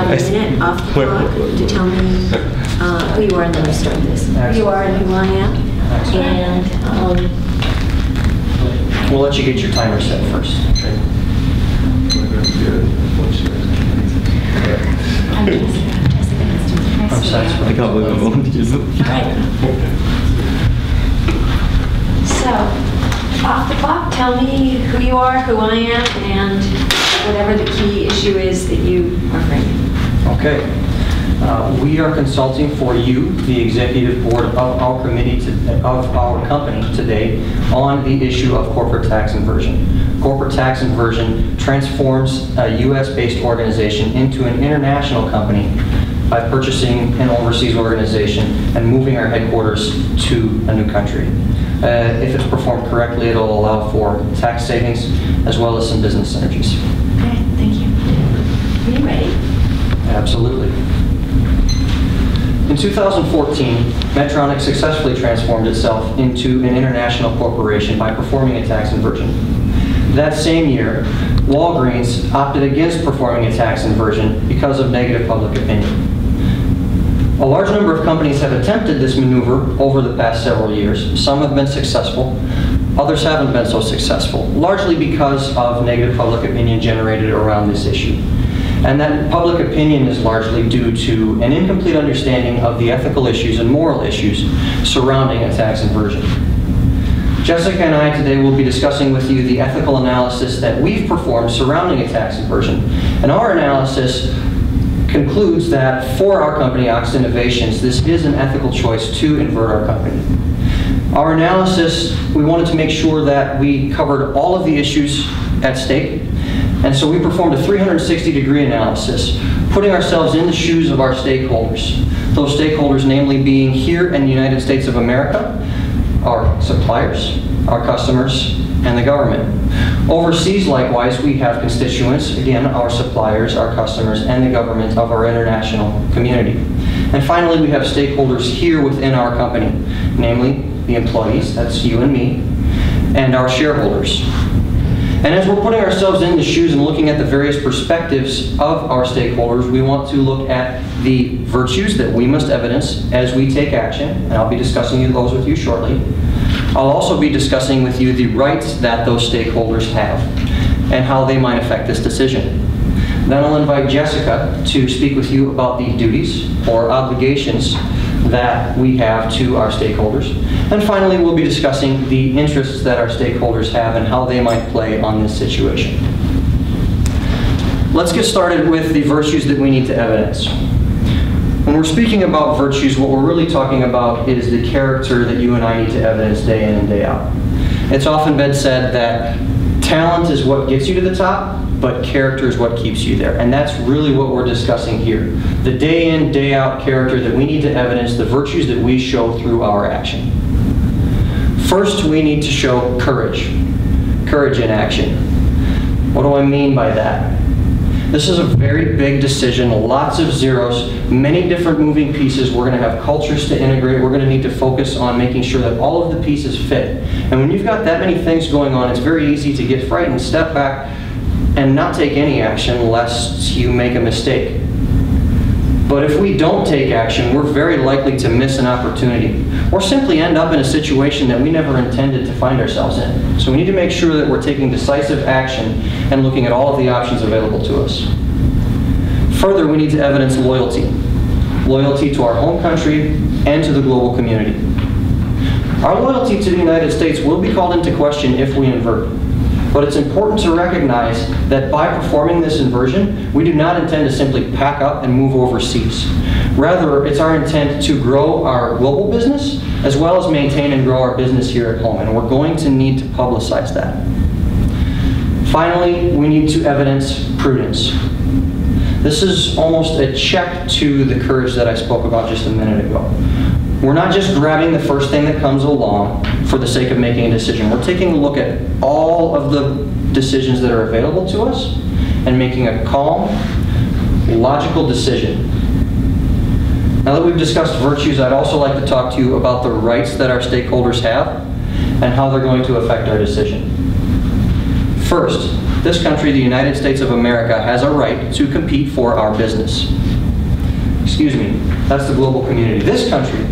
a minute off the clock to tell me who you are, and then we'll start this. Who you are and who I am. And we'll let you get your timer set first. Okay. I'm sorry. I can't believe I'm on. Right. So, off the clock, tell me who you are, who I am, and whatever the key issue is that you are bringing. Okay. We are consulting for you, the executive board of our committee, of our company today, on the issue of corporate tax inversion. Corporate tax inversion transforms a U.S.-based organization into an international company by purchasing an overseas organization and moving our headquarters to a new country. If it's performed correctly, it'll allow for tax savings as well as some business synergies. Okay, thank you. Are you ready? Absolutely. In 2014, Medtronic successfully transformed itself into an international corporation by performing a tax inversion. That same year, Walgreens opted against performing a tax inversion because of negative public opinion. A large number of companies have attempted this maneuver over the past several years. Some have been successful, others haven't been so successful, largely because of negative public opinion generated around this issue. And that public opinion is largely due to an incomplete understanding of the ethical issues and moral issues surrounding a tax inversion. Jessica and I today will be discussing with you the ethical analysis that we've performed surrounding a tax inversion. And our analysis concludes that for our company, Ox Innovations, this is an ethical choice to invert our company. Our analysis, we wanted to make sure that we covered all of the issues at stake. And so we performed a 360-degree analysis, putting ourselves in the shoes of our stakeholders. Those stakeholders namely being here in the United States of America, our suppliers, our customers, and the government. Overseas, likewise, we have constituents, again, our suppliers, our customers, and the government of our international community. And finally, we have stakeholders here within our company, namely the employees, that's you and me, and our shareholders. And as we're putting ourselves in the shoes and looking at the various perspectives of our stakeholders, we want to look at the virtues that we must evidence as we take action, and I'll be discussing those with you shortly. I'll also be discussing with you the rights that those stakeholders have and how they might affect this decision. Then I'll invite Jessica to speak with you about the duties or obligations that we have to our stakeholders. And finally, we'll be discussing the interests that our stakeholders have and how they might play on this situation. Let's get started with the virtues that we need to evidence. When we're speaking about virtues, what we're really talking about is the character that you and I need to evidence day in and day out. It's often been said that talent is what gets you to the top, but character is what keeps you there. And that's really what we're discussing here. The day in, day out character that we need to evidence, the virtues that we show through our action. First, we need to show courage. Courage in action. What do I mean by that? This is a very big decision, lots of zeros, many different moving pieces. We're going to have cultures to integrate. We're going to need to focus on making sure that all of the pieces fit. And when you've got that many things going on, it's very easy to get frightened, step back, and not take any action lest you make a mistake. But if we don't take action, we're very likely to miss an opportunity or simply end up in a situation that we never intended to find ourselves in. So we need to make sure that we're taking decisive action and looking at all of the options available to us. Further, we need to evidence loyalty. Loyalty to our home country and to the global community. Our loyalty to the United States will be called into question if we invert. But it's important to recognize that by performing this inversion, we do not intend to simply pack up and move overseas. Rather, it's our intent to grow our global business as well as maintain and grow our business here at home, and we're going to need to publicize that. Finally, we need to evidence prudence. This is almost a check to the courage that I spoke about just a minute ago. We're not just grabbing the first thing that comes along for the sake of making a decision. We're taking a look at all of the decisions that are available to us and making a calm, logical decision. Now that we've discussed virtues, I'd also like to talk to you about the rights that our stakeholders have and how they're going to affect our decision. First, This country, the United States of America, has a right to compete for our business. Excuse me, that's the global community. This country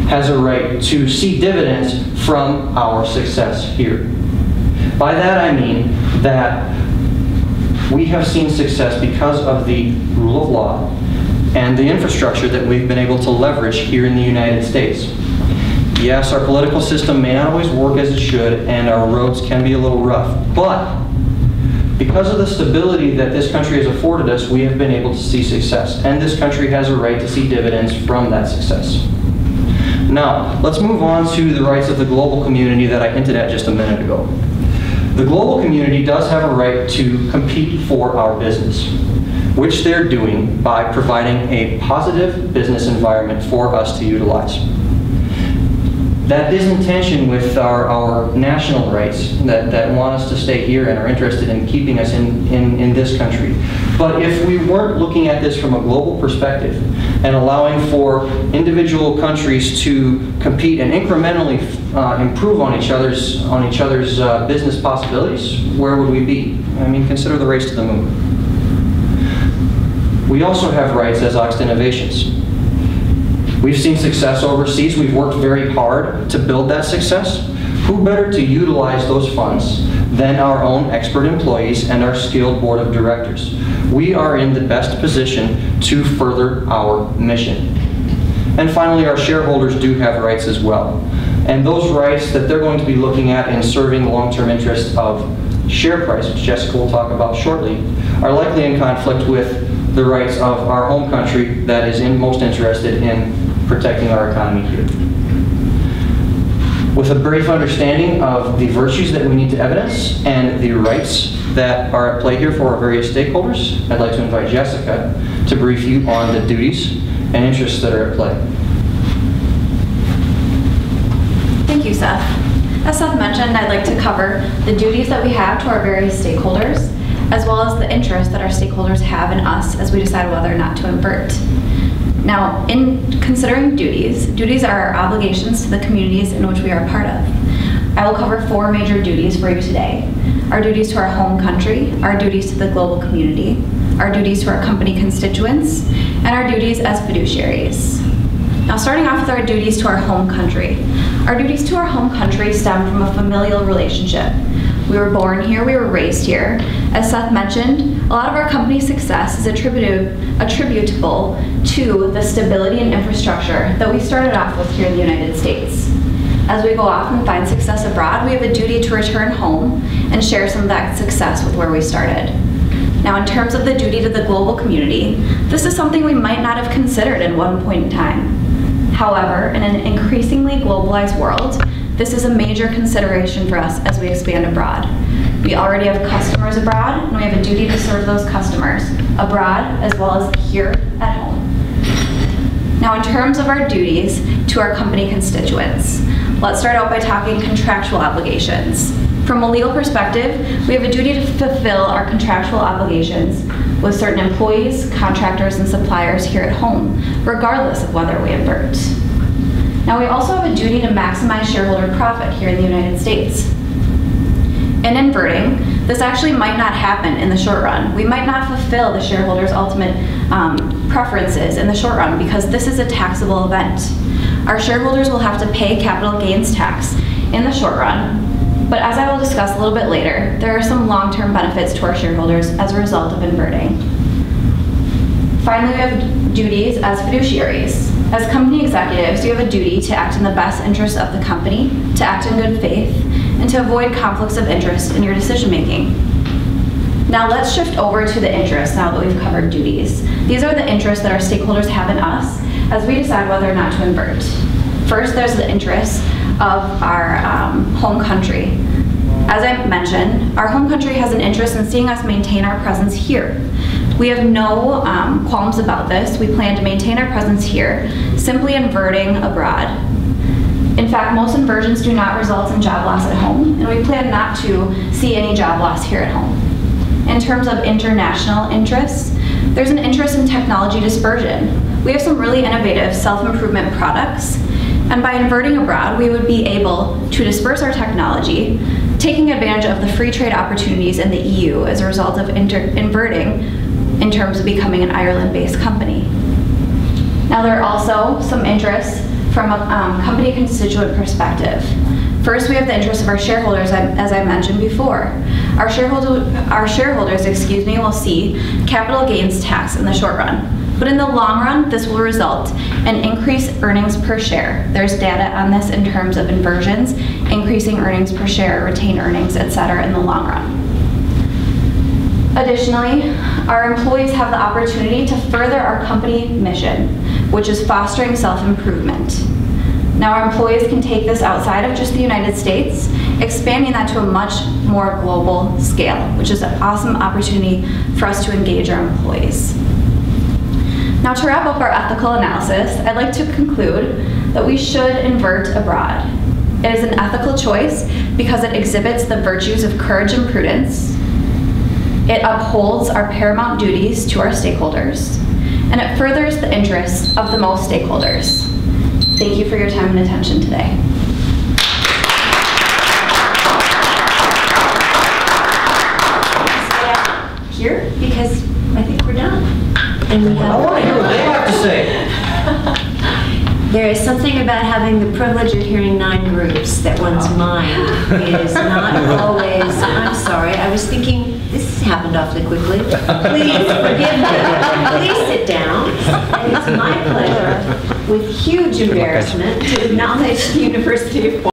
has a right to see dividends from our success here. By that I mean that we have seen success because of the rule of law and the infrastructure that we've been able to leverage here in the United States. Yes, our political system may not always work as it should, and our roads can be a little rough, but because of the stability that this country has afforded us, we have been able to see success, and this country has a right to see dividends from that success. Now, let's move on to the rights of the global community that I hinted at just a minute ago. The global community does have a right to compete for our business, which they're doing by providing a positive business environment for us to utilize. That is in tension with our national rights that want us to stay here and are interested in keeping us in this country. But if we weren't looking at this from a global perspective and allowing for individual countries to compete and incrementally improve on each other's business possibilities, where would we be? I mean, consider the race to the moon. We also have rights as Oxt Innovations. We've seen success overseas. We've worked very hard to build that success. Who better to utilize those funds than our own expert employees and our skilled board of directors? We are in the best position to further our mission. And finally, our shareholders do have rights as well. And those rights that they're going to be looking at in serving the long-term interests of share price, which Jessica will talk about shortly, are likely in conflict with the rights of our home country that is most interested in protecting our economy here. With a brief understanding of the virtues that we need to evidence and the rights that are at play here for our various stakeholders, I'd like to invite Jessica to brief you on the duties and interests that are at play. Thank you, Seth. As Seth mentioned, I'd like to cover the duties that we have to our various stakeholders, as well as the interests that our stakeholders have in us as we decide whether or not to invert. Now, in considering duties are our obligations to the communities in which we are a part of. I will cover 4 major duties for you today. Our duties to our home country, our duties to the global community, our duties to our company constituents, and our duties as fiduciaries. Now, starting off with our duties to our home country. Our duties to our home country stem from a familial relationship. We were born here, we were raised here. As Seth mentioned, a lot of our company's success is attributable to the stability and infrastructure that we started off with here in the United States. As we go off and find success abroad, we have a duty to return home and share some of that success with where we started. Now, in terms of the duty to the global community, this is something we might not have considered at one point in time. However, in an increasingly globalized world, this is a major consideration for us as we expand abroad. We already have customers abroad, and we have a duty to serve those customers abroad as well as here at home. Now, in terms of our duties to our company constituents, let's start out by talking contractual obligations. From a legal perspective, we have a duty to fulfill our contractual obligations with certain employees, contractors, and suppliers here at home, regardless of whether we invert. Now, we also have a duty to maximize shareholder profit here in the United States. In inverting, this actually might not happen in the short run. We might not fulfill the shareholders' ultimate preferences in the short run because this is a taxable event. Our shareholders will have to pay capital gains tax in the short run, but as I will discuss a little bit later, there are some long-term benefits to our shareholders as a result of inverting. Finally, we have duties as fiduciaries. As company executives, you have a duty to act in the best interest of the company, to act in good faith, and to avoid conflicts of interest in your decision-making. Now let's shift over to the interests now that we've covered duties. These are the interests that our stakeholders have in us as we decide whether or not to invert. First, there's the interests of our home country. As I mentioned, our home country has an interest in seeing us maintain our presence here. We have no qualms about this. We plan to maintain our presence here, simply inverting abroad. In fact, most inversions do not result in job loss at home, and we plan not to see any job loss here at home. In terms of international interests, there's an interest in technology dispersion. We have some really innovative self-improvement products, and by inverting abroad, we would be able to disperse our technology taking advantage of the free trade opportunities in the EU as a result of inverting in terms of becoming an Ireland-based company. Now, there are also some interests from a company constituent perspective. First, we have the interests of our shareholders, as I mentioned before. Our shareholders, will see capital gains tax in the short run. But in the long run, this will result in increased earnings per share. There's data on this in terms of inversions, increasing earnings per share, retained earnings, etc. in the long run. Additionally, our employees have the opportunity to further our company mission, which is fostering self-improvement. Now, our employees can take this outside of just the United States, expanding that to a much more global scale, which is an awesome opportunity for us to engage our employees. Now, to wrap up our ethical analysis, I'd like to conclude that we should invert abroad. It is an ethical choice because it exhibits the virtues of courage and prudence. It upholds our paramount duties to our stakeholders, and it furthers the interests of the most stakeholders. Thank you for your time and attention today. Here, because I think we're done. And we have. I want to hear what they have to say. There is something about having the privilege of hearing 9 groups that one's mind is not always. I'm sorry, I was thinking this happened awfully quickly. Please forgive me. Please sit down. And it's my pleasure, with huge embarrassment, to acknowledge the University of